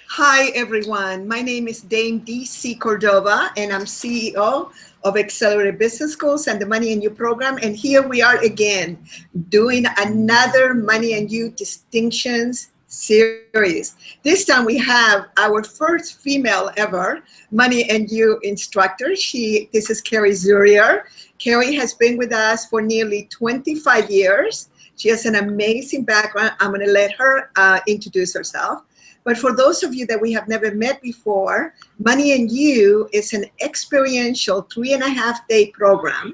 Hi, everyone. My name is Dame D.C. Cordova, and I'm CEO of Accelerated Business Schools and the Money and You program. And here we are again doing another Money and You distinctions series. This time we have our first female ever Money and You instructor. This is Kerry Zurier. Kerry has been with us for nearly 25 years. She has an amazing background. I'm going to let her introduce herself. But for those of you that we have never met before, Money and You is an experiential 3.5-day program,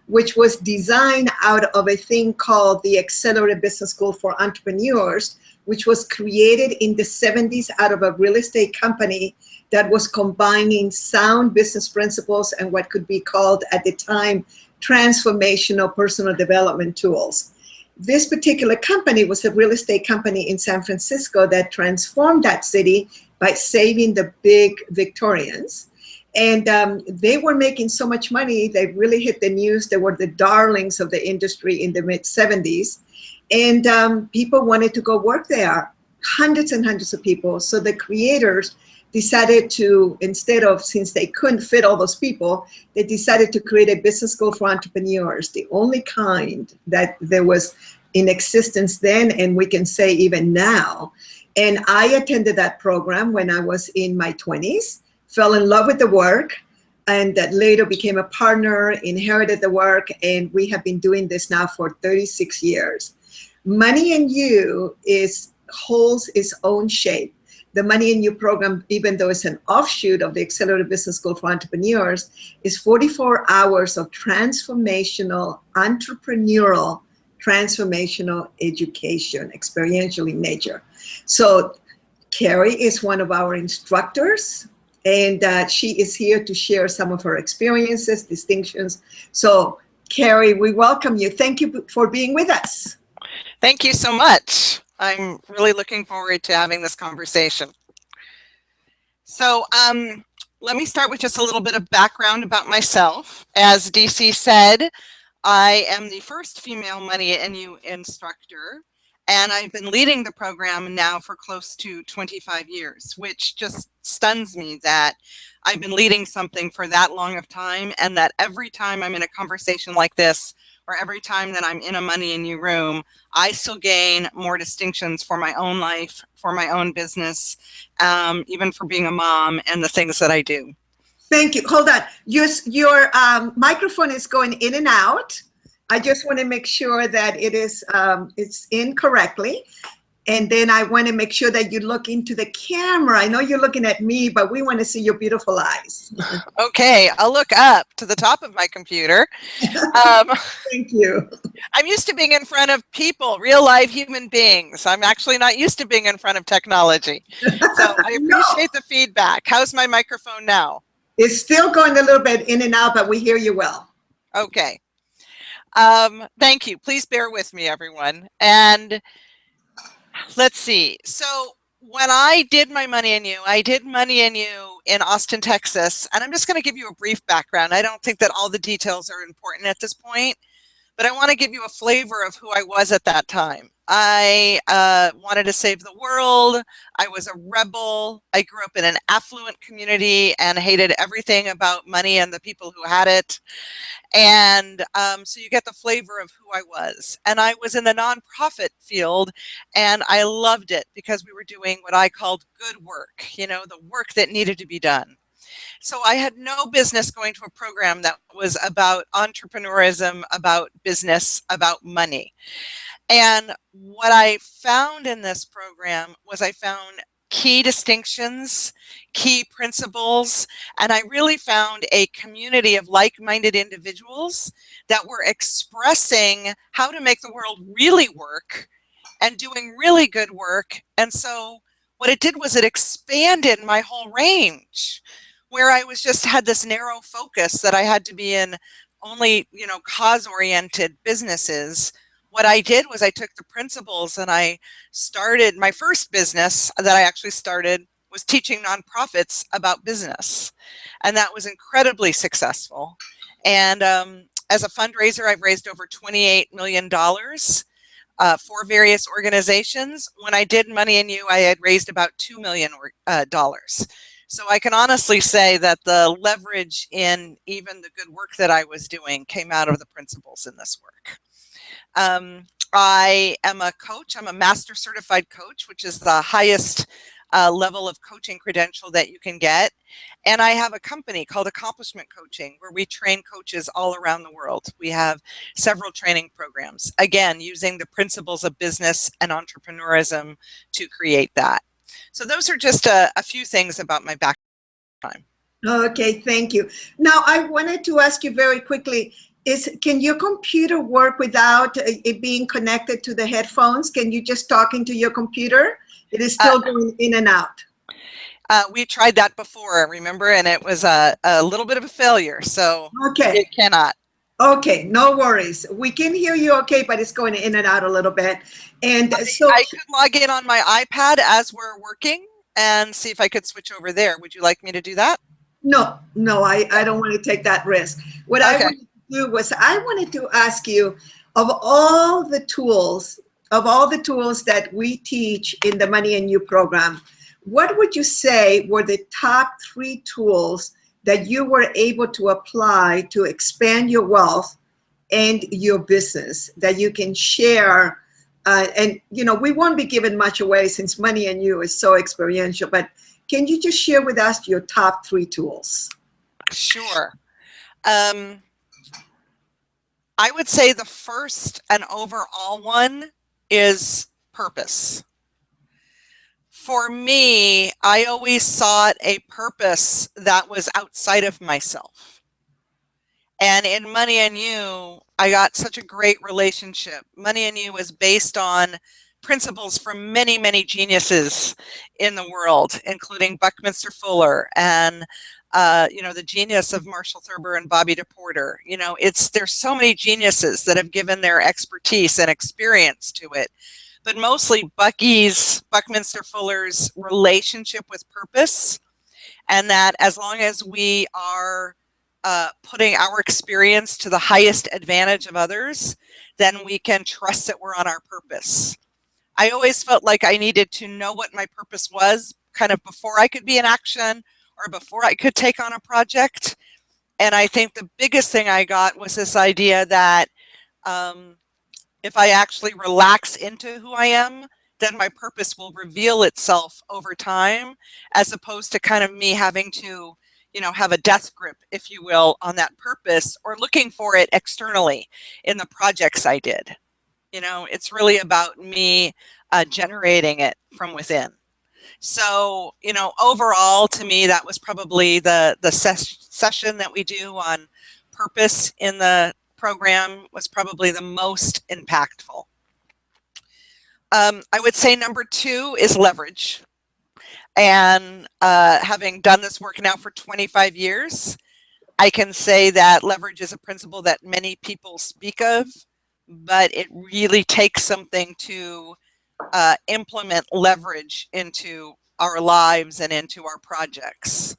which was designed out of a thing called the Accelerated Business School for Entrepreneurs, which was created in the 70s out of a real estate company that was combining sound business principles and what could be called at the time transformational personal development tools. This particular company was a real estate company in San Francisco that transformed that city by saving the big Victorians. And they were making so much money, they really hit the news. They were the darlings of the industry in the mid-70s. And people wanted to go work there, hundreds and hundreds of people. So the creators decided to, since they couldn't fit all those people, they decided to create a business school for entrepreneurs, the only kind that there was in existence then, and we can say even now. And I attended that program when I was in my 20s, fell in love with the work, and that later became a partner, inherited the work, and we have been doing this now for 36 years. Money and You holds its own shape. The Money and You program, even though it's an offshoot of the Accelerated Business School for Entrepreneurs, is 44 hours of transformational, entrepreneurial, transformational education, experiential in nature. So Kerry is one of our instructors, and she is here to share some of her experiences, distinctions. So Kerry, we welcome you. Thank you for being with us. Thank you so much. I'm really looking forward to having this conversation. So let me start with just a little bit of background about myself. As DC said, I am the first female Money and You instructor, and I've been leading the program now for close to 25 years, which just stuns me that I've been leading something for that long of time, and that every time I'm in a conversation like this, or every time that I'm in a Money and You room, I still gain more distinctions for my own life, for my own business, even for being a mom and the things that I do. Thank you. Hold on. Your microphone is going in and out. I just want to make sure that it's in correctly. And then I want to make sure that you look into the camera. I know you're looking at me, but we want to see your beautiful eyes. Okay, I'll look up to the top of my computer. Thank you. I'm used to being in front of people, real live human beings. I'm actually not used to being in front of technology. So I appreciate the feedback. How's my microphone now? It's still going a little bit in and out, but we hear you well. Okay. Thank you. Please bear with me, everyone. And let's see. So when I did my Money and You, I did Money and You in Austin, Texas. And I'm just going to give you a brief background. I don't think that all the details are important at this point, but I want to give you a flavor of who I was at that time. I wanted to save the world. I was a rebel. I grew up in an affluent community and hated everything about money and the people who had it. And so you get the flavor of who I was. And I was in the nonprofit field, and I loved it because we were doing what I called good work, the work that needed to be done. So I had no business going to a program that was about entrepreneurism, about business, about money. And what I found in this program was I found key distinctions, key principles, and I really found a community of like-minded individuals that were expressing how to make the world really work and doing really good work. And so what it did was it expanded my whole range, where I had this narrow focus that I had to be in only, cause-oriented businesses. What I did was I took the principles and I started my first business that I actually started was teaching nonprofits about business. And that was incredibly successful. And as a fundraiser, I've raised over $28 million. for various organizations. When I did Money and You, I had raised about $2 million. So I can honestly say that the leverage in even the good work that I was doing came out of the principles in this work. I am a coach. I'm a master certified coach, which is the highest level of coaching credential that you can get. And I have a company called Accomplishment Coaching, where we train coaches all around the world. We have several training programs, again, using the principles of business and entrepreneurism to create that. So those are just a few things about my background. Okay, thank you. Now, I wanted to ask you very quickly, can your computer work without it being connected to the headphones? Can you just talk into your computer? It is still going in and out. We tried that before, remember, and it was a little bit of a failure, so okay. It cannot. Okay, no worries. We can hear you okay, but it's going in and out a little bit. And so I could log in on my iPad as we're working and see if I could switch over there. Would you like me to do that? No, I don't want to take that risk. What I wanted to do was I wanted to ask you, of all the tools that we teach in the Money and You program, what would you say were the top 3 tools that you were able to apply to expand your wealth and your business that you can share? And, we won't be giving much away since Money and You is so experiential, but can you just share with us your top 3 tools? Sure. I would say the first and overall one is purpose. For me, I always sought a purpose that was outside of myself. And in Money and You, I got such a great relationship. Money and You was based on principles from many, many geniuses in the world, including Buckminster Fuller and the genius of Marshall Thurber and Bobby DePorter. There's so many geniuses that have given their expertise and experience to it. But mostly Buckminster Fuller's relationship with purpose, and that as long as we are putting our experience to the highest advantage of others, then we can trust that we're on our purpose. I always felt like I needed to know what my purpose was kind of before I could be in action or before I could take on a project. And I think the biggest thing I got was this idea that if I actually relax into who I am, then my purpose will reveal itself over time, as opposed to kind of me having to, have a death grip, if you will, on that purpose or looking for it externally in the projects I did. It's really about me generating it from within. So, overall, to me, that was probably the session that we do on purpose in the program was probably the most impactful. I would say number 2 is leverage. And having done this work now for 25 years, I can say that leverage is a principle that many people speak of, but it really takes something to implement leverage into our lives and into our projects.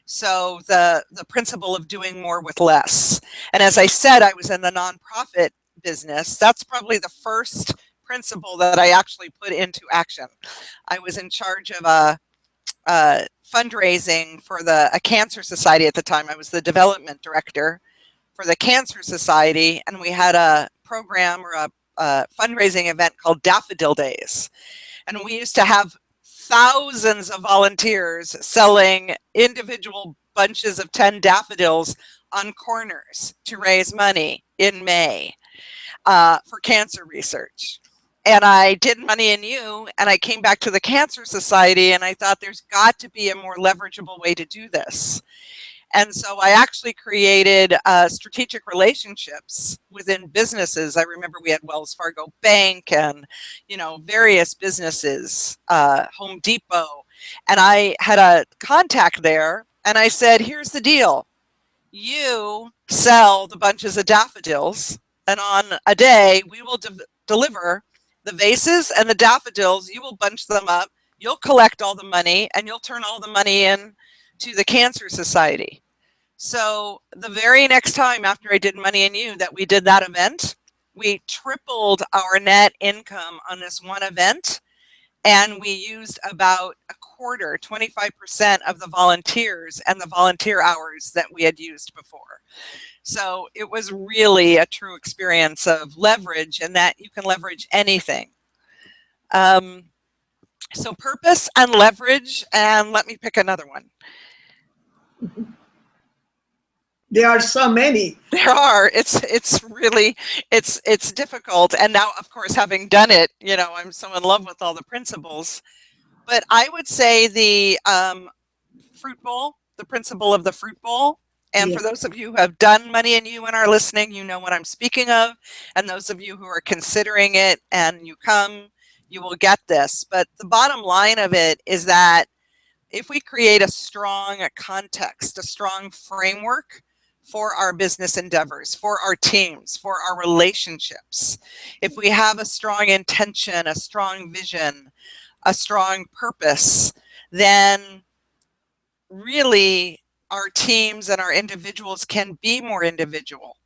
So the principle of doing more with less. And as I said, I was in the nonprofit business. That's probably the first principle that I actually put into action. I was in charge of fundraising for a cancer society at the time. I was the development director for the Cancer Society, and we had a program or a fundraising event called Daffodil Days. And we used to have thousands of volunteers selling individual bunches of 10 daffodils on corners to raise money in May for cancer research. And I did Money and You, and I came back to the Cancer Society, and I thought there's got to be a more leverageable way to do this. And so I actually created strategic relationships within businesses. I remember we had Wells Fargo Bank and, various businesses, Home Depot. And I had a contact there, and I said, here's the deal. You sell the bunches of daffodils, and on a day, we will deliver the vases and the daffodils. You will bunch them up. You'll collect all the money, and you'll turn all the money in to the Cancer Society. So the very next time after I did Money and You that we did that event, We tripled our net income on this one event, and we used about a quarter, 25% of the volunteers and the volunteer hours that we had used before. So it was really a true experience of leverage, and that you can leverage anything. So purpose and leverage, and let me pick another one. There are so many. There are. It's really it's difficult. And now, of course, having done it, you know, I'm so in love with all the principles. But I would say the fruit bowl, the principle of the fruit bowl. And for Yes. those of you who have done Money and You and are listening, you know what I'm speaking of. And those of you who are considering it and you come, you will get this. But the bottom line of it is that if we create a strong context, a strong framework for our business endeavors, for our teams, for our relationships, if we have a strong intention, a strong vision, a strong purpose, then really our teams and our individuals can be more individual.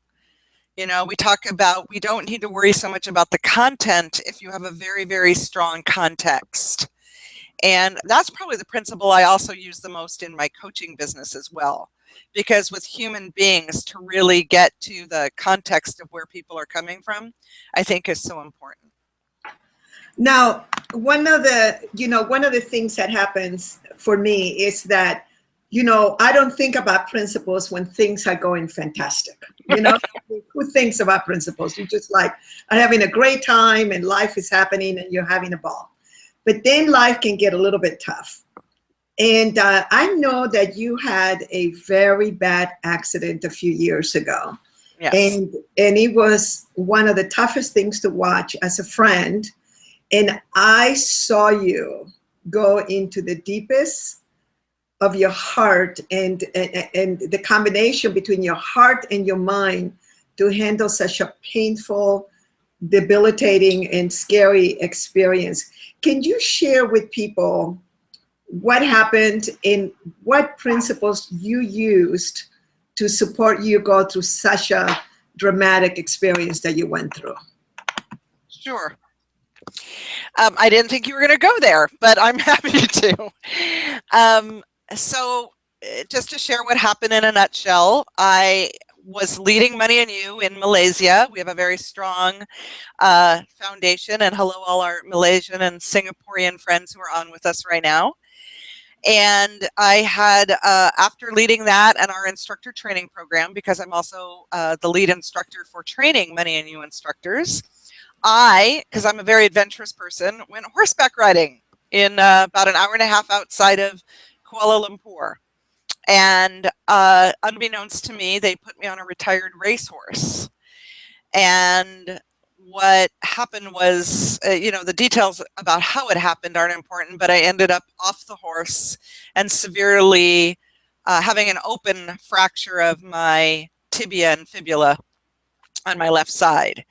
You know, we talk about we don't need to worry so much about the content if you have a very, very strong context. And that's probably the principle I also use the most in my coaching business as well. Because with human beings, to really get to the context of where people are coming from, I think is so important. Now, one of the things that happens for me is that, I don't think about principles when things are going fantastic. Who thinks about principles? You're just like, I'm having a great time and life is happening and you're having a ball. But then life can get a little bit tough. And I know that you had a very bad accident a few years ago. Yes. And it was one of the toughest things to watch as a friend. And I saw you go into the deepest of your heart and the combination between your heart and your mind to handle such a painful, debilitating, and scary experience. Can you share with people what happened and what principles you used to support you go through such a dramatic experience that you went through? Sure. I didn't think you were going to go there, but I'm happy to. So just to share what happened in a nutshell, I was leading Money and You in Malaysia. We have a very strong foundation, and hello all our Malaysian and Singaporean friends who are on with us right now. And I had, after leading that and our instructor training program, because I'm also the lead instructor for training Money and You instructors, because I'm a very adventurous person, went horseback riding in about an hour and a half outside of Kuala Lumpur. And unbeknownst to me, they put me on a retired racehorse. And what happened was, the details about how it happened aren't important, but I ended up off the horse and severely having an open fracture of my tibia and fibula on my left side.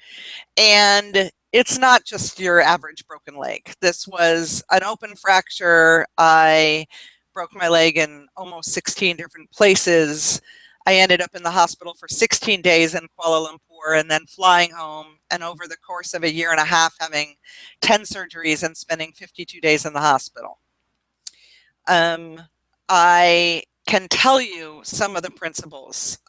And it's not just your average broken leg. This was an open fracture. I broke my leg in almost 16 different places. I ended up in the hospital for 16 days in Kuala Lumpur and then flying home, and over the course of a year and a half having 10 surgeries and spending 52 days in the hospital. I can tell you some of the principles.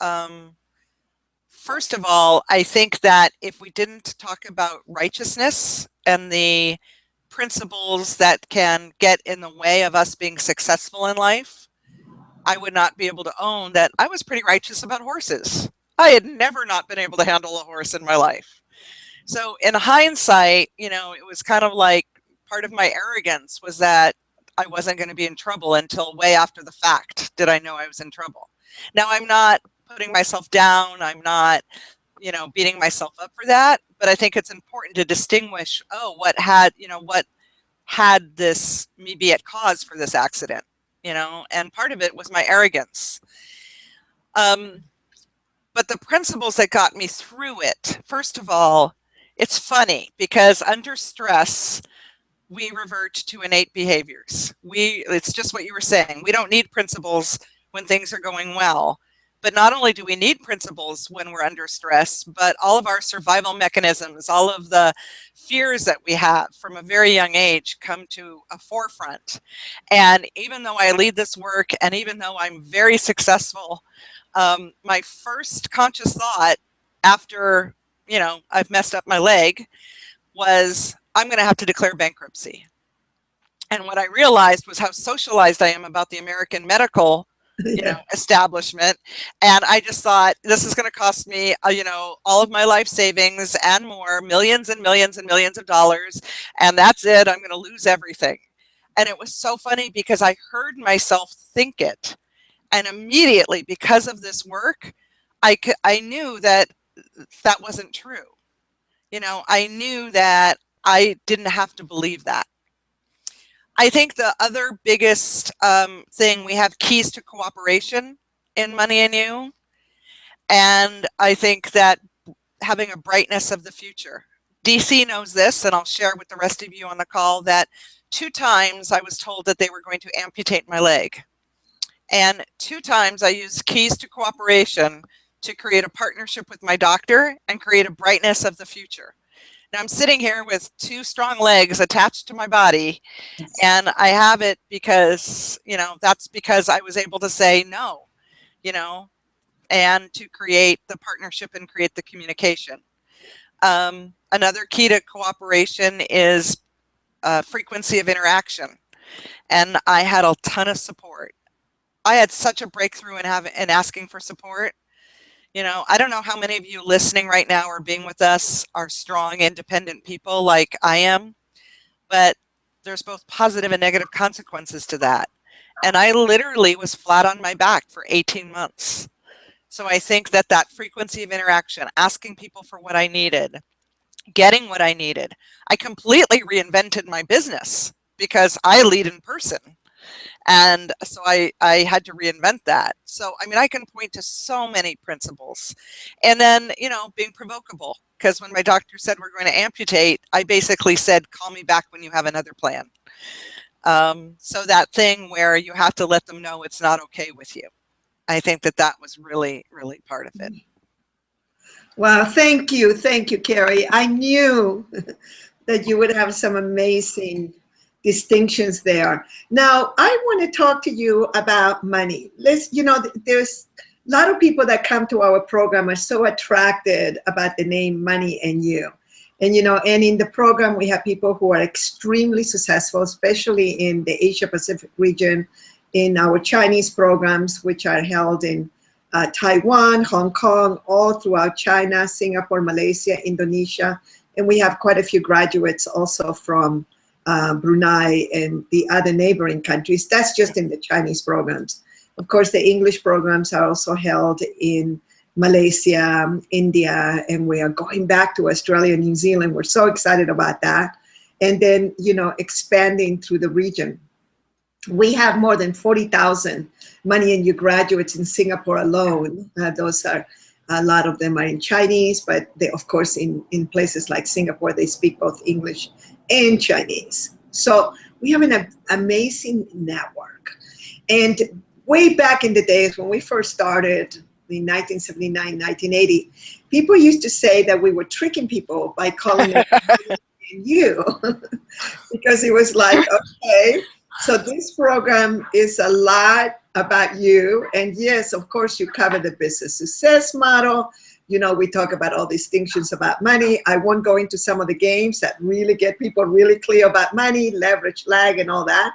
First of all, I think that if we didn't talk about righteousness and the principles that can get in the way of us being successful in life, I would not be able to own that I was pretty righteous about horses. I had never not been able to handle a horse in my life. So in hindsight, it was kind of like part of my arrogance was that I wasn't going to be in trouble until way after the fact did I know I was in trouble. Now, I'm not putting myself down. I'm not, beating myself up for that. But I think it's important to distinguish, what had this me be at cause for this accident, and part of it was my arrogance. But the principles that got me through it, first of all, it's funny because under stress, we revert to innate behaviors. It's just what you were saying. We don't need principles when things are going well. But not only do we need principles when we're under stress, but all of our survival mechanisms, all of the fears that we have from a very young age come to a forefront. And even though I lead this work, and even though I'm very successful, my first conscious thought after, I've messed up my leg was, I'm going to have to declare bankruptcy. And what I realized was how socialized I am about the American medical establishment. And I just thought, this is going to cost me, all of my life savings and more, millions and millions and millions of dollars. And that's it. I'm going to lose everything. And it was so funny because I heard myself think it. And immediately, because of this work, I knew that that wasn't true. I knew that I didn't have to believe that. I think the other biggest thing, we have keys to cooperation in Money and You. And I think that having a brightness of the future. DC knows this, and I'll share with the rest of you on the call that 2 times I was told that they were going to amputate my leg. And 2 times I used keys to cooperation to create a partnership with my doctor and create a brightness of the future. Now I'm sitting here with 2 strong legs attached to my body, and I have it because, that's because I was able to say no, and to create the partnership and create the communication. Another key to cooperation is frequency of interaction. And I had a ton of support. I had such a breakthrough in asking for support. I don't know how many of you listening right now or being with us are strong, independent people like I am, but there's both positive and negative consequences to that. And I literally was flat on my back for 18 months. So I think that frequency of interaction, asking people for what I needed, getting what I needed. I completely reinvented my business because I lead in person. And so I had to reinvent that. So, I can point to so many principles. And then, being provocable, because when my doctor said we're going to amputate, I basically said, call me back when you have another plan. So that thing where you have to let them know it's not okay with you. I think that was really, really part of it. Wow, thank you, Kerry. I knew that you would have some amazing distinctions there. Now, I want to talk to you about money. There's a lot of people that come to our program are so attracted about the name Money and You. And, and in the program, we have people who are extremely successful, especially in the Asia Pacific region, in our Chinese programs, which are held in Taiwan, Hong Kong, all throughout China, Singapore, Malaysia, Indonesia. And we have quite a few graduates also from Brunei and the other neighboring countries. That's just in the Chinese programs. Of course, the English programs are also held in Malaysia, India, and we are going back to Australia and New Zealand. We're so excited about that. And then, expanding through the region. We have more than 40,000 Money and You graduates in Singapore alone. Those are, a lot of them are in Chinese, but they, of course, in places like Singapore, they speak both English and Chinese. So we have an amazing network. And way back in the days when we first started in 1979, 1980, people used to say that we were tricking people by calling it you because it was like, okay, so this program is a lot about you. And yes, of course, you cover the business success model. We talk about all distinctions about money. I won't go into some of the games that really get people really clear about money, leverage, lag, and all that.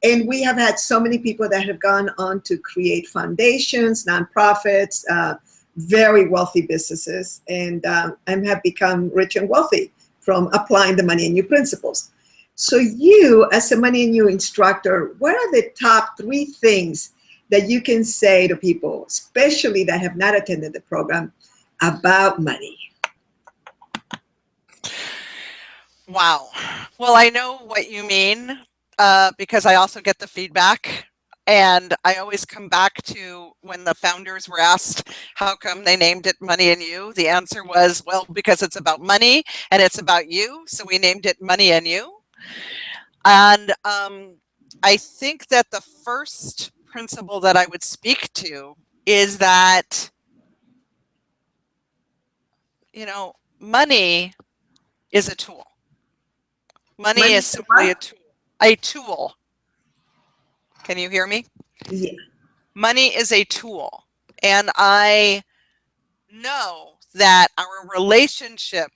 And we have had so many people that have gone on to create foundations, nonprofits, very wealthy businesses, and have become rich and wealthy from applying the Money and You principles. So you, as a Money and You instructor, what are the top 3 things that you can say to people, especially that have not attended the program, about money? Wow. Well, I know what you mean because I also get the feedback. And I always come back to when the founders were asked, how come they named it Money and You? The answer was, well, because it's about money and it's about you. So we named it Money and You. And I think that the first principle that I would speak to is that, money is a tool. Money Money is to simply a what? tool. A tool. Can you hear me? Yeah. Money is a tool. And I know that our relationship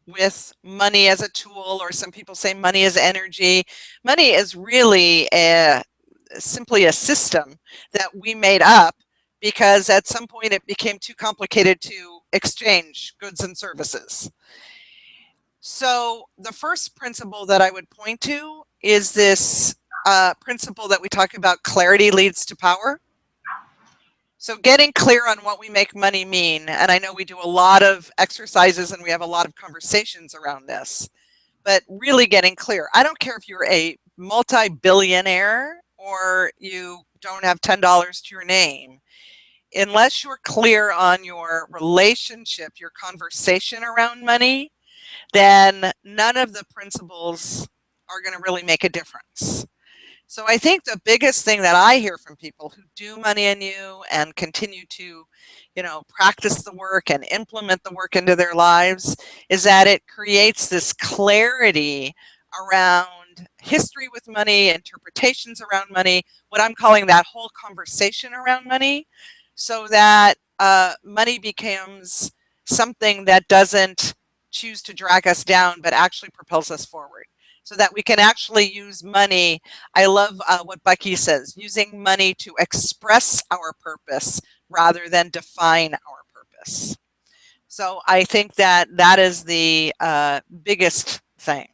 with money as a tool, or some people say money is energy, money is really simply a system that we made up because at some point it became too complicated to exchange goods and services. So the first principle that I would point to is this principle that we talk about: clarity leads to power. So getting clear on what we make money mean, and I know we do a lot of exercises and we have a lot of conversations around this, but really getting clear. I don't care if you're a multi-billionaire or you don't have $10 to your name. Unless you're clear on your relationship, your conversation around money, then none of the principles are going to really make a difference. So I think the biggest thing that I hear from people who do Money and You and continue to, practice the work and implement the work into their lives is that it creates this clarity around history with money, interpretations around money, what I'm calling that whole conversation around money, so that money becomes something that doesn't choose to drag us down, but actually propels us forward. So that we can actually use money. I love what Bucky says, using money to express our purpose rather than define our purpose. So I think that that is the biggest thing.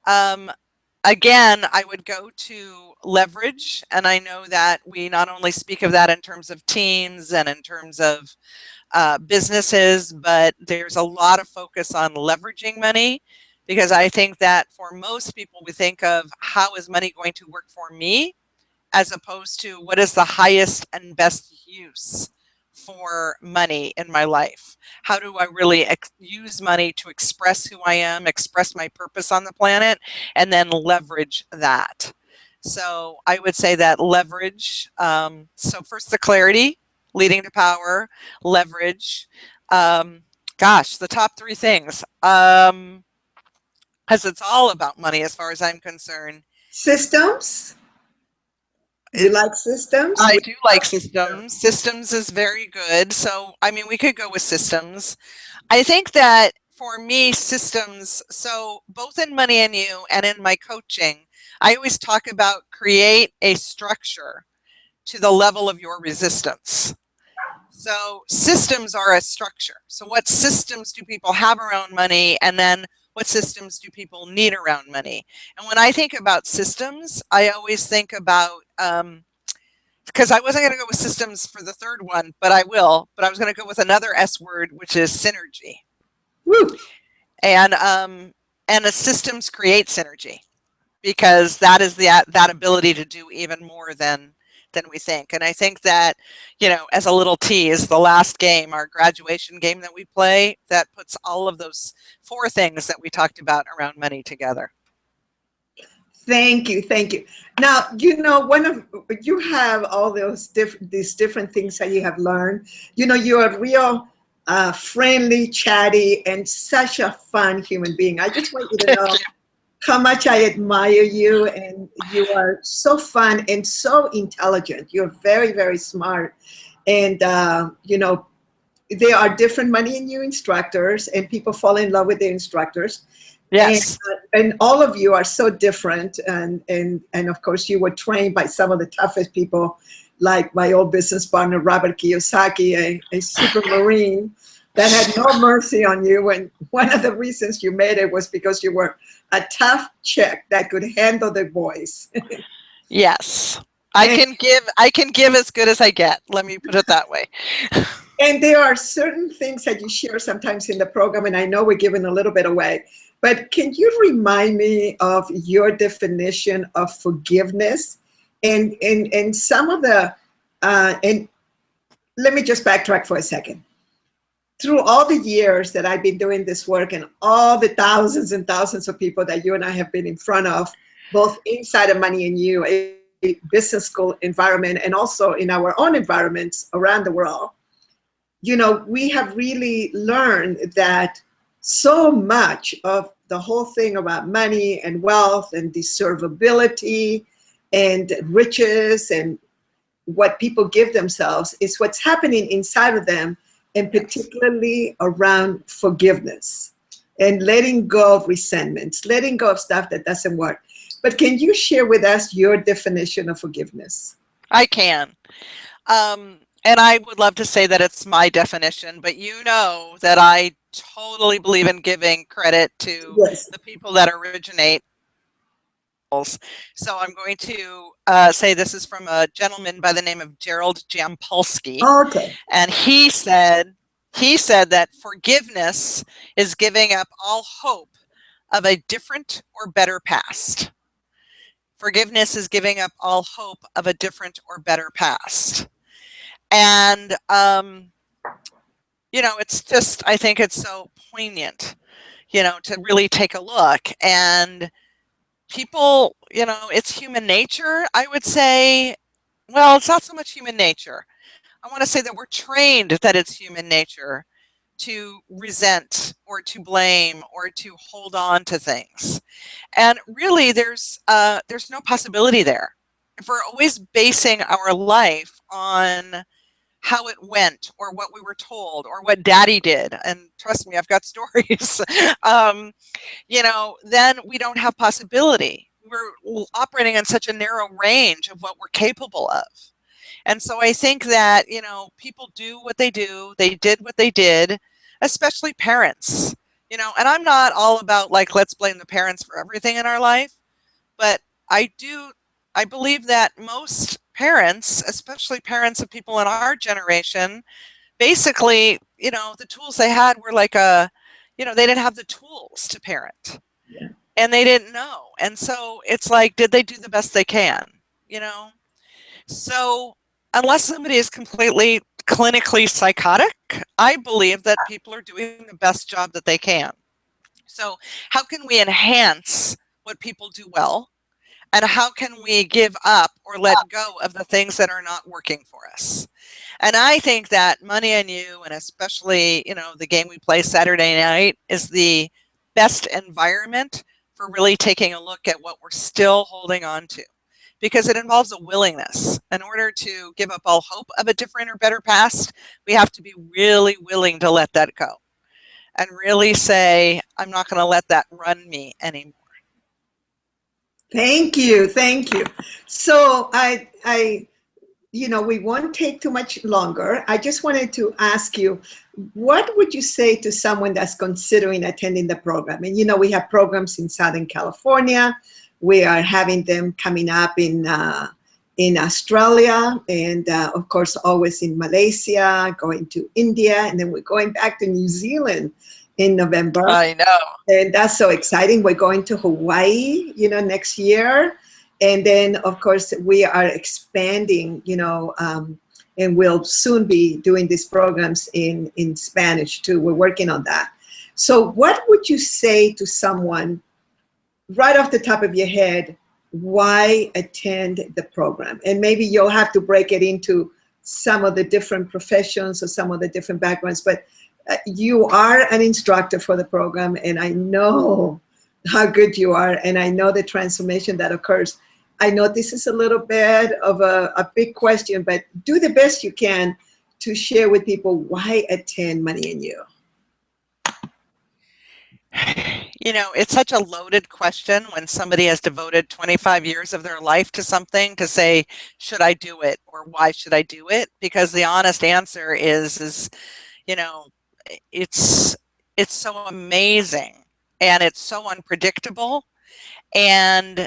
Again, I would go to leverage, and I know that we not only speak of that in terms of teams and in terms of businesses, but there's a lot of focus on leveraging money, because I think that for most people, we think of how is money going to work for me, as opposed to what is the highest and best use for money in my life. How do I really use money to express who I am, express my purpose on the planet, and then leverage that? So I would say that leverage, so first the clarity leading to power, leverage, gosh, the top three things, because it's all about money as far as I'm concerned. Systems. You like systems? I do like systems. Systems is very good. So, I mean, we could go with systems. I think that for me, systems, so both in Money and You and in my coaching, I always talk about create a structure to the level of your resistance. So systems are a structure. So what systems do people have around money? And then what systems do people need around money? And when I think about systems, I always think about, because I wasn't going to go with systems for the third one, but I will. But I was going to go with another S word, which is synergy. Woo. And the systems create synergy, because that is that ability to do even more than we think. And I think that, as a little tease, the last game, our graduation game that we play, that puts all of those four things that we talked about around money together. Thank you, thank you. Now, you have all these different things that you have learned. You're a real friendly, chatty, and such a fun human being. I just want you to know how much I admire you, and you are so fun and so intelligent. You're very, very smart. And, there are different Money and You instructors, and people fall in love with the instructors. Yes. And all of you are so different. And of course, you were trained by some of the toughest people, like my old business partner, Robert Kiyosaki, a super Marine that had no mercy on you. And one of the reasons you made it was because you were a tough chick that could handle the boys. Yes. I can give as good as I get. Let me put it that way. And there are certain things that you share sometimes in the program, and I know we're giving a little bit away, but can you remind me of your definition of forgiveness and some of the, and let me just backtrack for a second. Through all the years that I've been doing this work and all the thousands and thousands of people that you and I have been in front of, both inside of Money and You, business school environment and also in our own environments around the world, we have really learned that so much of the whole thing about money and wealth and deservability and riches and what people give themselves is what's happening inside of them, and particularly around forgiveness and letting go of resentments, letting go of stuff that doesn't work. But can you share with us your definition of forgiveness? I can. And I would love to say that it's my definition, but you know that I totally believe in giving credit to Yes. the people that originate. So I'm going to say this is from a gentleman by the name of Gerald Jampolsky. Okay. And he said that forgiveness is giving up all hope of a different or better past. Forgiveness is giving up all hope of a different or better past. And, it's just, I think it's so poignant, to really take a look. And people, it's human nature, I would say. Well, it's not so much human nature. I want to say that we're trained that it's human nature to resent or to blame or to hold on to things. And really, there's no possibility there. If we're always basing our life on how it went or what we were told or what daddy did, and trust me, I've got stories, then we don't have possibility. We're operating in such a narrow range of what we're capable of. And so I think that, people do what they do. They did what they did, especially parents, and I'm not all about let's blame the parents for everything in our life. But I believe that most parents, especially parents of people in our generation, basically, the tools they had were they didn't have the tools to parent. Yeah. And they didn't know. And so it's did they do the best they can, So unless somebody is completely clinically psychotic, I believe that people are doing the best job that they can. So how can we enhance what people do well? And how can we give up or let go of the things that are not working for us? And I think that Money on You, and especially, the game we play Saturday night, is the best environment for really taking a look at what we're still holding on to. Because it involves a willingness. In order to give up all hope of a different or better past, we have to be really willing to let that go. And really say, I'm not going to let that run me anymore. Thank you. So we won't take too much longer. I just wanted to ask you, what would you say to someone that's considering attending the program? And we have programs in Southern California. We are having them coming up in Australia, and of course always in Malaysia, going to India, and then we're going back to New Zealand in November. I know. And that's so exciting. We're going to Hawaii, next year. And then, of course, we are expanding, and we'll soon be doing these programs in Spanish too. We're working on that. So what would you say to someone right off the top of your head, why attend the program? And maybe you'll have to break it into some of the different professions or some of the different backgrounds, but you are an instructor for the program, and I know how good you are, and I know the transformation that occurs. I know this is a little bit of a big question, but do the best you can to share with people why attend Money and You. It's such a loaded question when somebody has devoted 25 years of their life to something, to say, should I do it or why should I do it? Because the honest answer is it's so amazing and it's so unpredictable. And,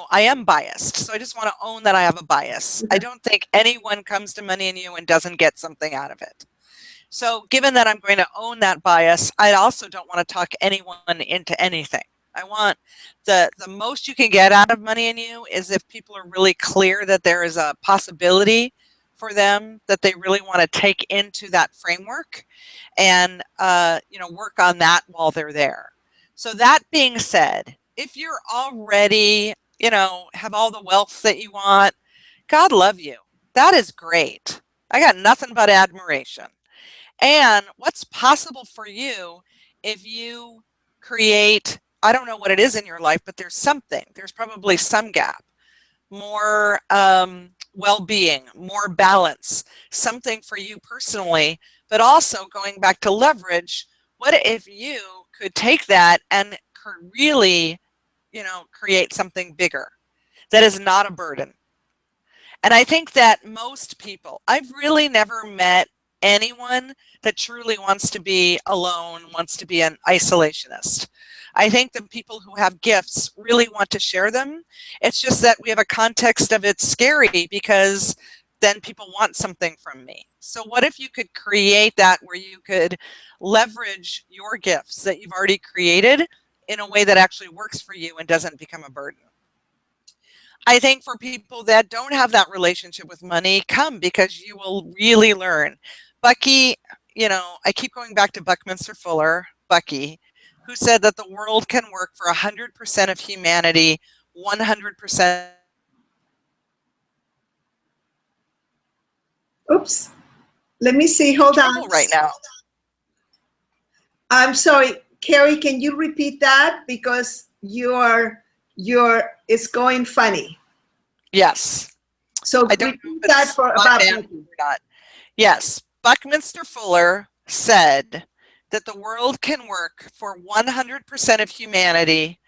I am biased. So I just want to own that I have a bias. I don't think anyone comes to Money and You and doesn't get something out of it. So given that I'm going to own that bias, I also don't want to talk anyone into anything. I want the most you can get out of Money and You is if people are really clear that there is a possibility for them that they really want to take into that framework and, work on that while they're there. So that being said, if you're already you know, have all the wealth that you want. God love you. That is great. I got nothing but admiration. And what's possible for you if you create, I don't know what it is in your life, but there's something, there's probably some gap, more well-being, more balance, something for you personally, but also going back to leverage, what if you could take that and could really, you know, create something bigger that is not a burden? And I think that most people, I've really never met anyone that truly wants to be alone, wants to be an isolationist. I think the people who have gifts really want to share them. It's just that we have a context of it's scary because then people want something from me. So what if you could create that where you could leverage your gifts that you've already created in a way that actually works for you and doesn't become a burden? I think for people that don't have that relationship with money, come, because you will really learn. Bucky, you know, I keep going back to Buckminster Fuller, Bucky, who said that the world can work for 100% of humanity, 100%. Oops. Let me see. Hold on. Right now. I'm sorry, Kerry, can you repeat that? Because it's going funny. Yes. So I don't repeat that for about not. Yes. Buckminster Fuller said that the world can work for 100% of humanity,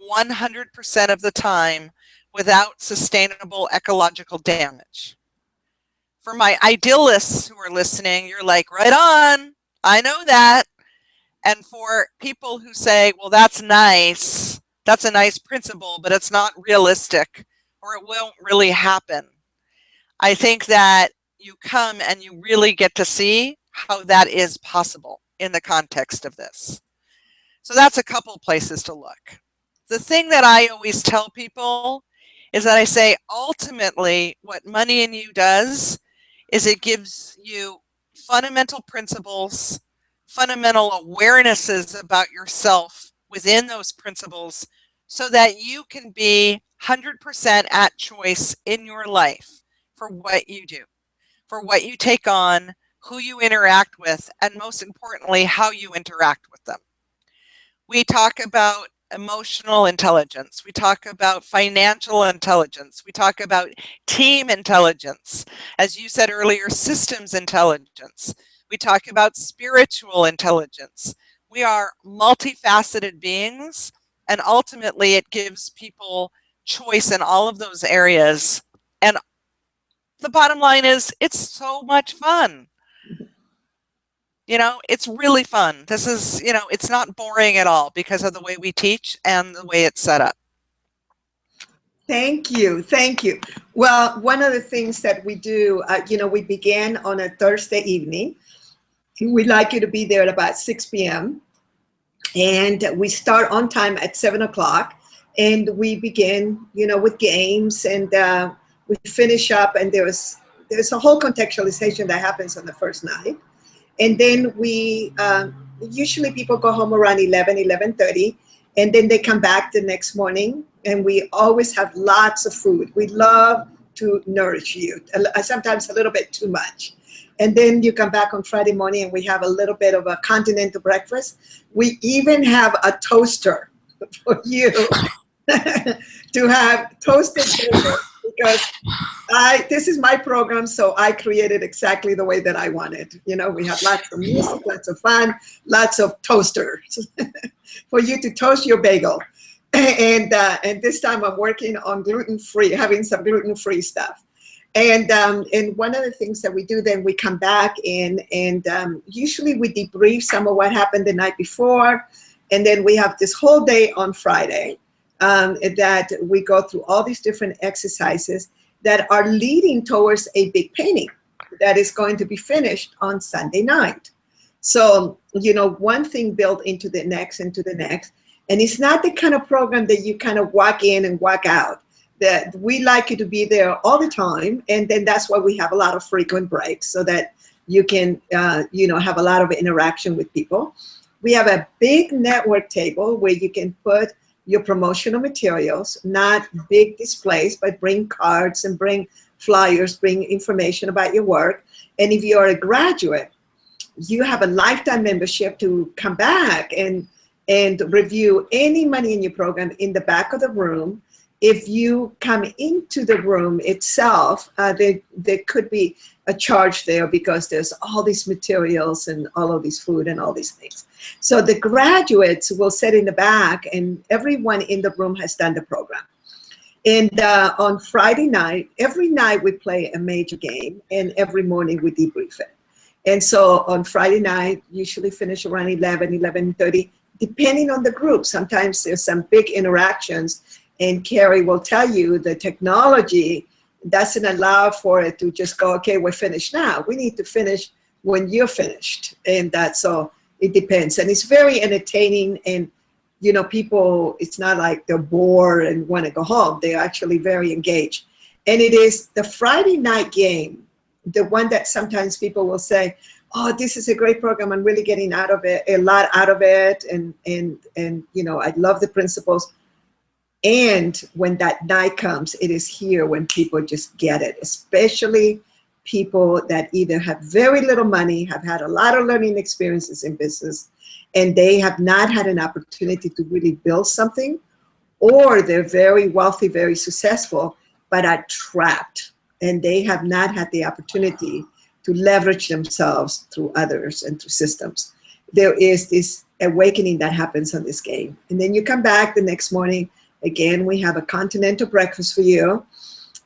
100% of the time, without sustainable ecological damage. For my idealists who are listening, you're like, right on, I know that. And for people who say, well, that's nice, that's a nice principle, but it's not realistic, or it won't really happen, I think that you come and you really get to see how that is possible in the context of this. So that's a couple places to look. The thing that I always tell people is that I say, ultimately, what Money in You does is it gives you fundamental principles, fundamental awarenesses about yourself within those principles so that you can be 100% at choice in your life for what you do, for what you take on, who you interact with, and most importantly, how you interact with them. We talk about emotional intelligence. We talk about financial intelligence. We talk about team intelligence. As you said earlier, systems intelligence. We talk about spiritual intelligence. We are multifaceted beings, and ultimately it gives people choice in all of those areas. And the bottom line is, it's so much fun. You know, it's really fun. This is, you know, it's not boring at all because of the way we teach and the way it's set up. Thank you. Thank you. Well, one of the things that we do, you know, we begin on a Thursday evening. We'd like you to be there at about 6 p.m. And we start on time at 7 o'clock. And we begin, you know, with games, and we finish up, and there's a whole contextualization that happens on the first night. And then we, usually people go home around 11:30, and then they come back the next morning, and we always have lots of food. We love to nourish you, sometimes a little bit too much. And then you come back on Friday morning, and we have a little bit of a continental breakfast. We even have a toaster for you to have toasted bagels, because this is my program, so I created exactly the way that I wanted. You know, we have lots of music, lots of fun, lots of toasters for you to toast your bagel. And this time I'm working on gluten-free, having some gluten-free stuff. And one of the things that we do, then we come back in, and usually we debrief some of what happened the night before. And then we have this whole day on Friday that we go through all these different exercises that are leading towards a big painting that is going to be finished on Sunday night. So, you know, one thing built into the next, into the next. And it's not the kind of program that you kind of walk in and walk out. That we like you to be there all the time. And then that's why we have a lot of frequent breaks, so that you can, you know, have a lot of interaction with people. We have a big network table where you can put your promotional materials, not big displays, but bring cards and bring flyers, bring information about your work. And if you're a graduate, you have a lifetime membership to come back and review any money in your program in the back of the room. If you come into the room itself, there could be a charge there because there's all these materials and all of this food and all these things. So the graduates will sit in the back, and everyone in the room has done the program. And on Friday night, every night we play a major game, and every morning we debrief it. And so on Friday night, usually finish around 11, 11:30, depending on the group. Sometimes there's some big interactions, and Kerry will tell you the technology doesn't allow for it to just go, okay, we're finished now. We need to finish when you're finished. And that's so it depends. And it's very entertaining, and you know, people, it's not like they're bored and want to go home. They're actually very engaged. And it is the Friday night game, the one that sometimes people will say, oh, this is a great program. I'm really getting out of it, a lot out of it. And you know, I love the principles. And when that night comes, it is here when people just get it, especially people that either have very little money, have had a lot of learning experiences in business, and they have not had an opportunity to really build something, or they're very wealthy, very successful, but are trapped, and they have not had the opportunity to leverage themselves through others and through systems. There is this awakening that happens on this game. And then you come back the next morning. Again, we have a continental breakfast for you.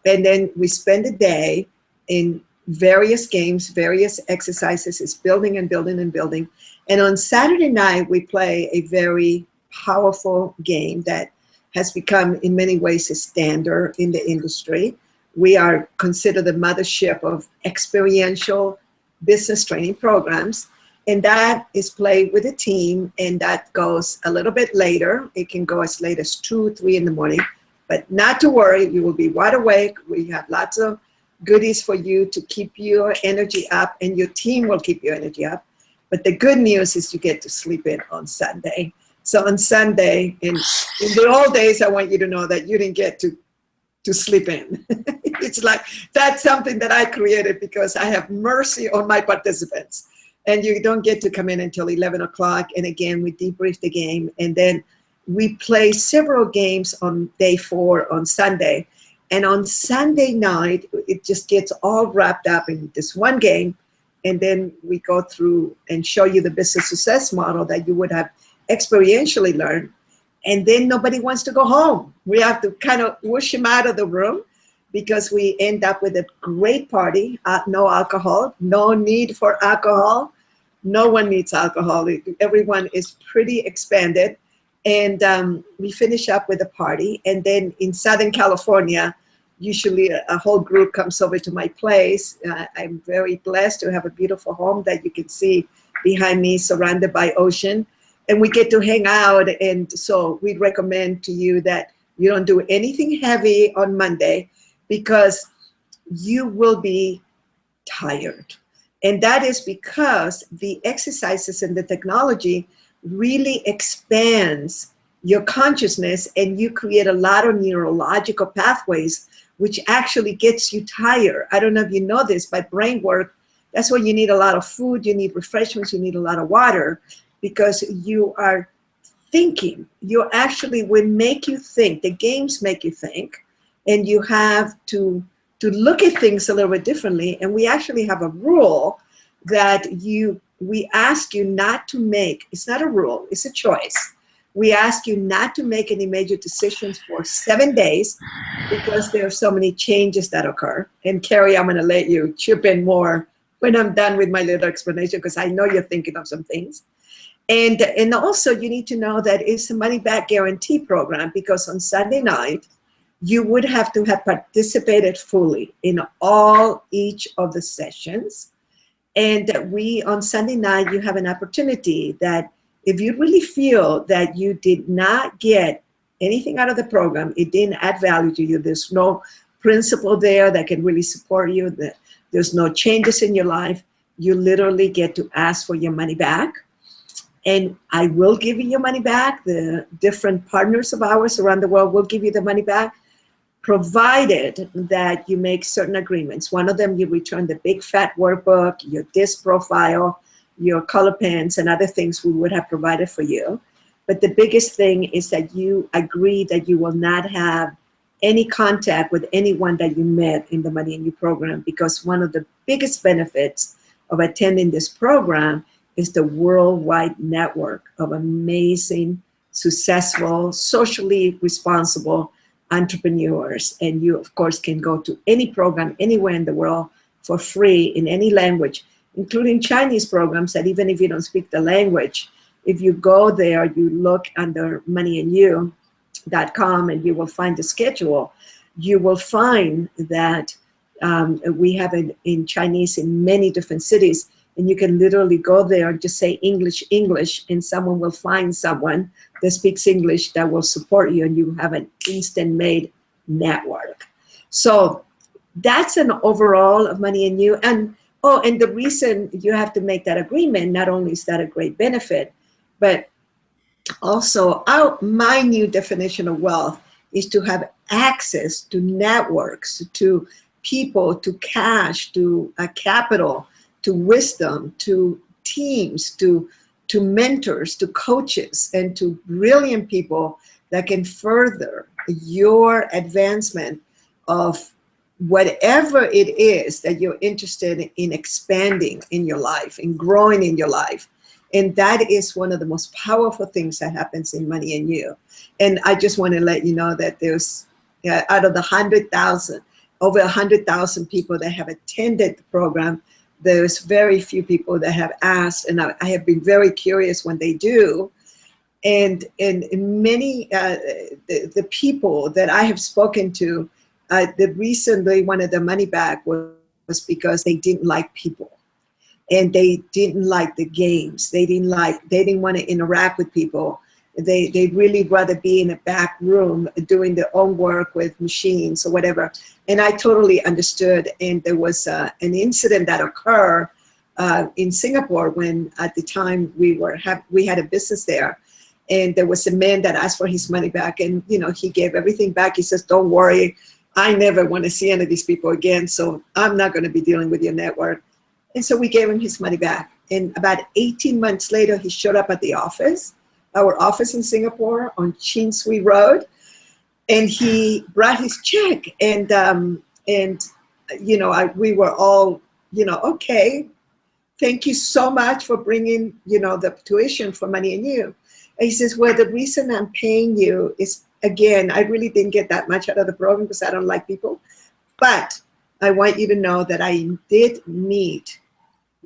And then we spend a day in various games, various exercises. It's building and building and building. And on Saturday night, we play a very powerful game that has become, in many ways, a standard in the industry. We are considered the mothership of experiential business training programs. And that is played with a team, and that goes a little bit later. It can go as late as 2, 3 in the morning, but not to worry, you will be wide awake. We have lots of goodies for you to keep your energy up, and your team will keep your energy up. But the good news is you get to sleep in on Sunday. So on Sunday, in the old days, I want you to know that you didn't get to sleep in. It's like, that's something that I created because I have mercy on my participants. And you don't get to come in until 11 o'clock. And again, we debrief the game. And then we play several games on day 4 on Sunday. And on Sunday night, it just gets all wrapped up in this one game. And then we go through and show you the business success model that you would have experientially learned. And then nobody wants to go home. We have to kind of whoosh them out of the room because we end up with a great party. No alcohol, no need for alcohol. No one needs alcohol. Everyone is pretty expanded. And we finish up with a party. And then in Southern California, usually a whole group comes over to my place. I'm very blessed to have a beautiful home that you can see behind me, surrounded by ocean. And we get to hang out. And so we recommend to you that you don't do anything heavy on Monday because you will be tired. And that is because the exercises and the technology really expands your consciousness, and you create a lot of neurological pathways, which actually gets you tired. I don't know if you know this, but brain work, that's why you need a lot of food, you need refreshments, you need a lot of water, because you are thinking. You actually will make you think. The games make you think, and you have to look at things a little bit differently. And we actually have a rule that we ask you not to make. It's not a rule, it's a choice. We ask you not to make any major decisions for 7 days because there are so many changes that occur. And Kerry, I'm gonna let you chip in more when I'm done with my little explanation, because I know you're thinking of some things. And also you need to know that it's a money back guarantee program, because on Sunday night, you would have to have participated fully in each of the sessions. And on Sunday night, you have an opportunity that if you really feel that you did not get anything out of the program, it didn't add value to you, there's no principle there that can really support you, there's no changes in your life, you literally get to ask for your money back. and I will give you your money back. The different partners of ours around the world will give you the money back, provided that you make certain agreements. One of them, you return the big fat workbook, your disc profile, your color pens, and other things we would have provided for you. But the biggest thing is that you agree that you will not have any contact with anyone that you met in the Money and You program, because one of the biggest benefits of attending this program is the worldwide network of amazing, successful, socially responsible entrepreneurs. And you, of course, can go to any program anywhere in the world for free in any language, including Chinese programs that even if you don't speak the language, if you go there, you look under moneyandyou.com and you will find the schedule. You will find that we have it in Chinese in many different cities, and you can literally go there and just say English, English, and someone will find someone that speaks English that will support you, and you have an instant made network. So that's an overall of Money and You. And oh, and the reason you have to make that agreement, not only is that a great benefit, but also my new definition of wealth is to have access to networks, to people, to cash, to capital, to wisdom, to teams, to mentors, to coaches, and to brilliant people that can further your advancement of whatever it is that you're interested in expanding in your life, in growing in your life. And that is one of the most powerful things that happens in Money and You. And I just want to let you know that there's, out of the 100,000, over 100,000 people that have attended the program, there's very few people that have asked, and I have been very curious when they do. And many, the people that I have spoken to, the reason they wanted their money back was because they didn't like people. And they didn't like the games. They didn't want to interact with people. They'd really rather be in a back room doing their own work with machines or whatever. And I totally understood. And there was an incident that occurred in Singapore when at the time we had a business there. And there was a man that asked for his money back, and he gave everything back. He says, "Don't worry, I never want to see any of these people again, so I'm not going to be dealing with your network." And so we gave him his money back. And about 18 months later, he showed up at the office, our office in Singapore on Chin Swee Road, and he brought his check. And we were all, okay, thank you so much for bringing, the tuition for Money and You. And he says, well, the reason I'm paying you is, again, I really didn't get that much out of the program because I don't like people. But I want you to know that I did meet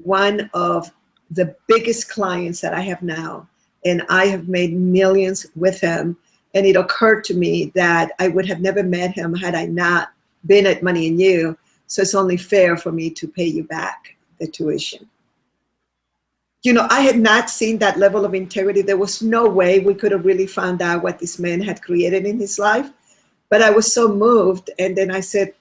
one of the biggest clients that I have now, and I have made millions with him. And it occurred to me that I would have never met him had I not been at Money and You. So it's only fair for me to pay you back the tuition. I had not seen that level of integrity. There was no way we could have really found out what this man had created in his life. But I was so moved. And then I said,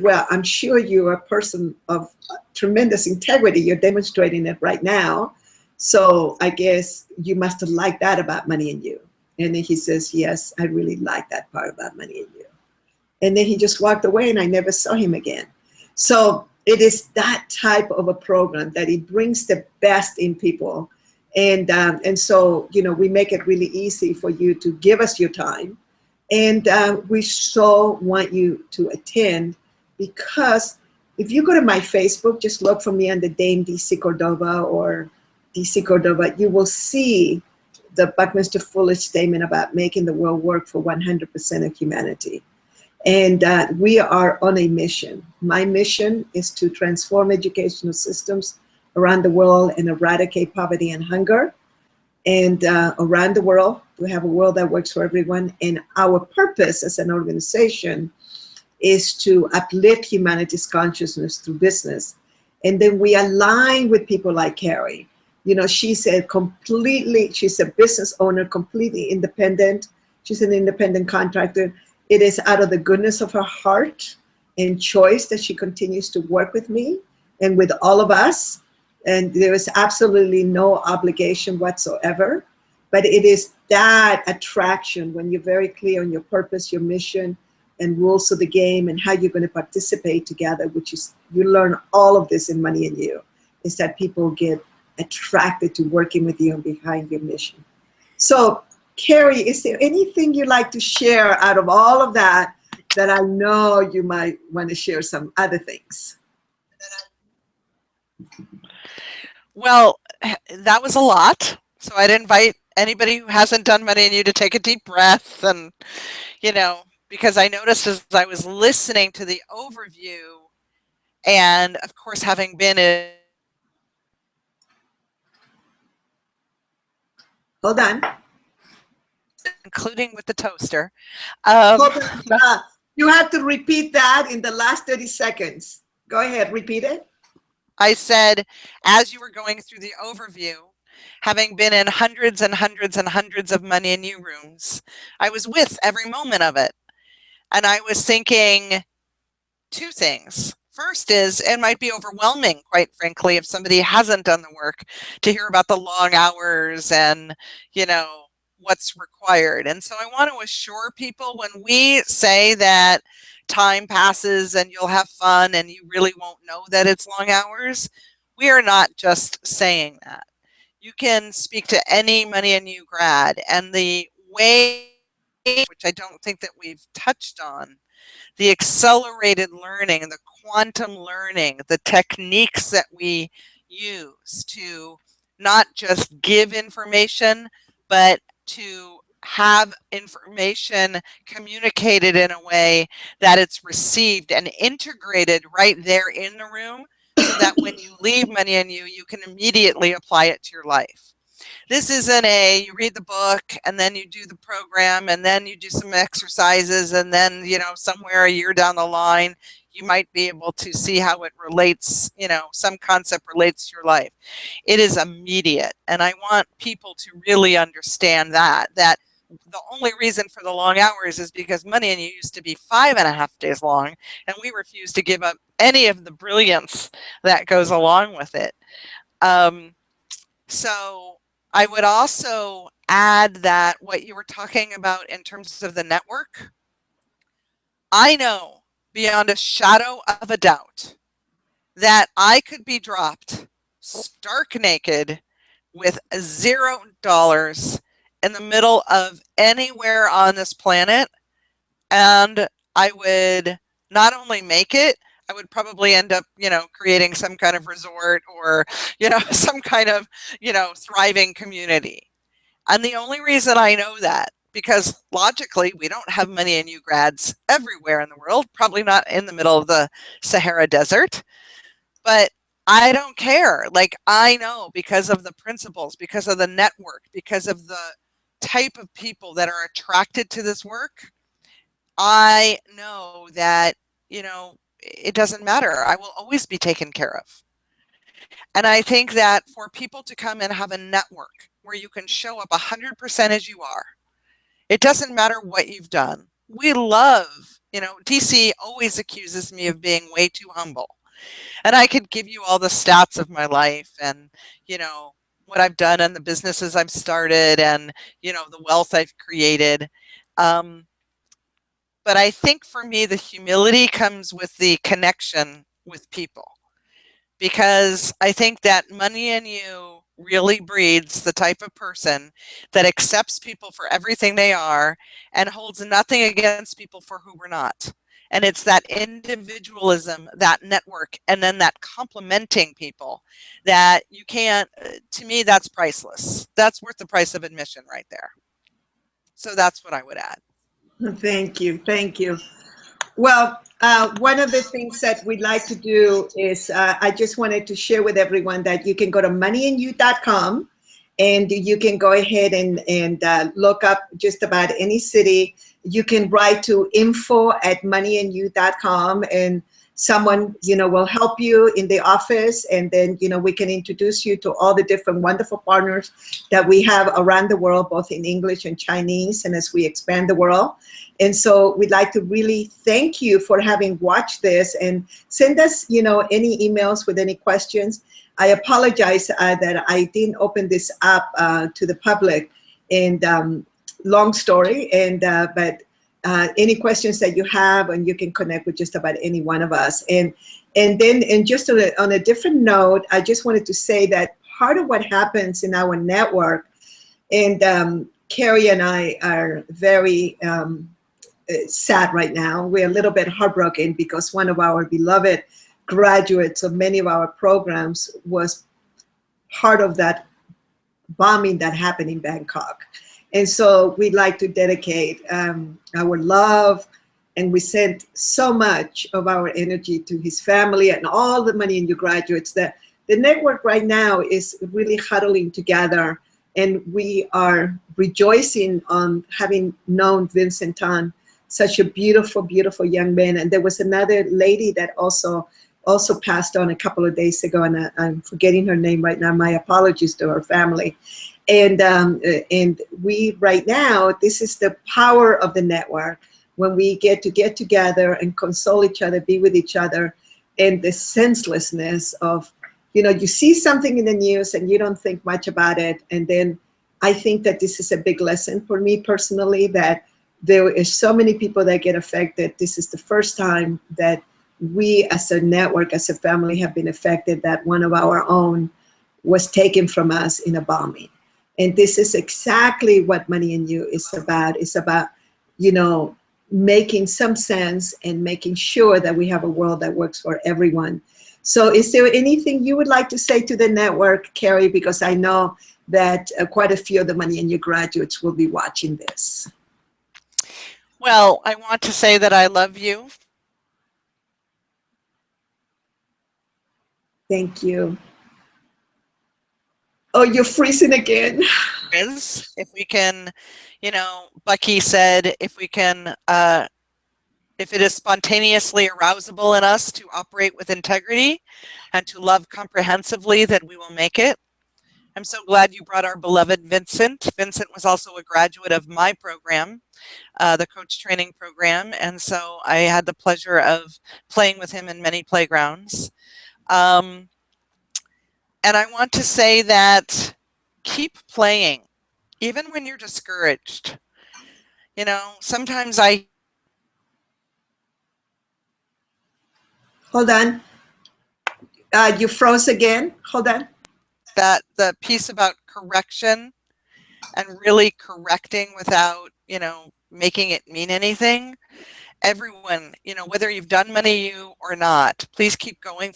well, I'm sure you're a person of tremendous integrity. You're demonstrating it right now. So I guess you must have liked that about Money and You. And then he says, yes, I really like that part about Money and You. And then he just walked away, and I never saw him again. So it is that type of a program that it brings the best in people. And so, we make it really easy for you to give us your time. And we so want you to attend, because if you go to my Facebook, just look for me under Dame DC Cordova or DC Cordova, you will see the Buckminster Fuller statement about making the world work for 100% of humanity. And we are on a mission. My mission is to transform educational systems around the world and eradicate poverty and hunger. And around the world, we have a world that works for everyone. And our purpose as an organization is to uplift humanity's consciousness through business. And then we align with people like Kerry. She's a business owner, completely independent. She's an independent contractor. It is out of the goodness of her heart and choice that she continues to work with me and with all of us. And there is absolutely no obligation whatsoever. But it is that attraction when you're very clear on your purpose, your mission, and rules of the game and how you're going to participate together, which is, you learn all of this in Money and You, is that people get attracted to working with you and behind your mission. So, Kerry, is there anything you'd like to share out of all of that that I know you might want to share some other things? Well, that was a lot. So I'd invite anybody who hasn't done Money and You to take a deep breath, and, because I noticed as I was listening to the overview, and of course, having been in, Hold on. including with the toaster. Hold on. You have to repeat that in the last 30 seconds. Go ahead, repeat it. I said, as you were going through the overview, having been in hundreds and hundreds and hundreds of Money and You rooms, I was with every moment of it. And I was thinking two things. First is, it might be overwhelming, quite frankly, if somebody hasn't done the work, to hear about the long hours and, what's required. And so I want to assure people, when we say that time passes and you'll have fun and you really won't know that it's long hours, we are not just saying that. You can speak to any Money and You grad, and the way, which I don't think that we've touched on, the accelerated learning, the quantum learning, the techniques that we use to not just give information, but to have information communicated in a way that it's received and integrated right there in the room, so that when you leave Money and You, you can immediately apply it to your life. This isn't you read the book and then you do the program and then you do some exercises, and then, somewhere a year down the line, you might be able to see how it relates, some concept relates to your life. It is immediate. And I want people to really understand that the only reason for the long hours is because Money and You used to be 5.5 days long, and we refuse to give up any of the brilliance that goes along with it. So I would also add that what you were talking about in terms of the network, I know beyond a shadow of a doubt that I could be dropped stark naked with $0 in the middle of anywhere on this planet, and I would not only make it, I would probably end up, creating some kind of resort or, some kind of, thriving community. And the only reason I know that, because logically, we don't have Money and You grads everywhere in the world, probably not in the middle of the Sahara Desert, but I don't care. Like, I know because of the principles, because of the network, because of the type of people that are attracted to this work, I know that, it doesn't matter. I will always be taken care of. And I think that for people to come and have a network where you can show up 100% as you are, it doesn't matter what you've done. We love, DC always accuses me of being way too humble. And I could give you all the stats of my life and, what I've done and the businesses I've started and, the wealth I've created. But I think for me, the humility comes with the connection with people, because I think that Money and You really breeds the type of person that accepts people for everything they are and holds nothing against people for who we're not. And it's that individualism, that network, and then that complementing people that you can't, to me, that's priceless. That's worth the price of admission right there. So that's what I would add. Thank you. Thank you. Well, one of the things that we'd like to do is I just wanted to share with everyone that you can go to moneyandyou.com and you can go ahead and look up just about any city. You can write to info@moneyandyou.com and someone, will help you in the office, and then, we can introduce you to all the different wonderful partners that we have around the world, both in English and Chinese, and as we expand the world. And so we'd like to really thank you for having watched this, and send us, any emails with any questions. I apologize that I didn't open this up to the public, and long story, and but any questions that you have, and you can connect with just about any one of us. And then, and just on a different note, I just wanted to say that part of what happens in our network, and Kerry and I are very sad right now. We're a little bit heartbroken because one of our beloved graduates of many of our programs was part of that bombing that happened in Bangkok. And so we'd like to dedicate our love, and we sent so much of our energy to his family and all the Money and You graduates. That the network right now is really huddling together, and we are rejoicing on having known Vincent Tan, such a beautiful, beautiful young man. And there was another lady that also passed on a couple of days ago, and I'm forgetting her name right now. My apologies to her family. And we right now, this is the power of the network, when we get together and console each other, be with each other, and the senselessness of, you know, you see something in the news and you don't think much about it. And then I think that this is a big lesson for me personally, that there is so many people that get affected. This is the first time that we as a network, as a family, have been affected, that one of our own was taken from us in a bombing. And this is exactly what Money and You is about. It's about, you know, making some sense and making sure that we have a world that works for everyone. So is there anything you would like to say to the network, Kerry? Because I know that quite a few of the Money and You graduates will be watching this. Well, I want to say that I love you. Thank you. Oh, you're freezing again. If we can, you know, Bucky said, if we can, if it is spontaneously arousable in us to operate with integrity and to love comprehensively, then we will make it. I'm so glad you brought our beloved Vincent. Vincent was also a graduate of my program, the coach training program. And so I had the pleasure of playing with him in many playgrounds. And I want to say that keep playing, even when you're discouraged. You know, sometimes Hold on. You froze again. Hold on. that the piece about correction and really correcting without, you know, making it mean anything. Everyone, you know, whether you've done Money You or not, please keep going.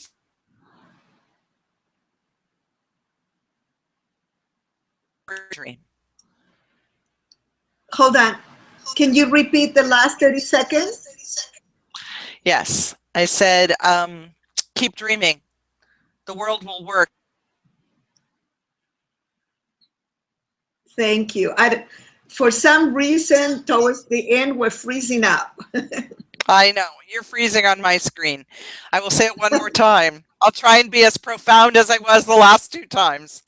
Dream. Hold on. Can you repeat the last 30 seconds? Yes, I said, keep dreaming. The world will work. Thank you. For some reason, towards the end, we're freezing up. I know, you're freezing on my screen. I will say it one more time. I'll try and be as profound as I was the last 2 times.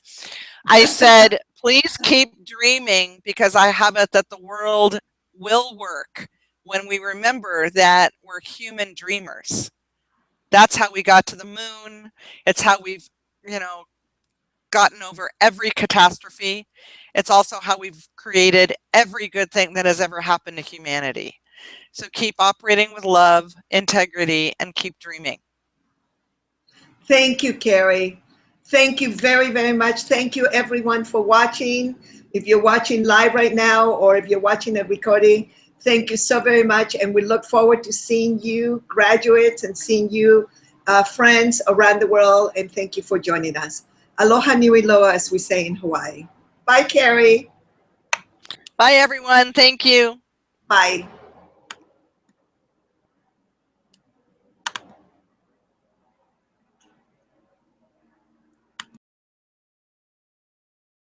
I said, please keep dreaming, because I have it that the world will work when we remember that we're human dreamers. That's how we got to the moon. It's how we've, you know, gotten over every catastrophe. It's also how we've created every good thing that has ever happened to humanity. So keep operating with love, integrity, and keep dreaming. Thank you, Kerry. Thank you very, very much. Thank you, everyone, for watching. If you're watching live right now, or if you're watching a recording, thank you so very much. And we look forward to seeing you, graduates, and seeing you, friends around the world. And thank you for joining us. Aloha nui loa, as we say in Hawaii. Bye, Kerry. Bye, everyone. Thank you. Bye.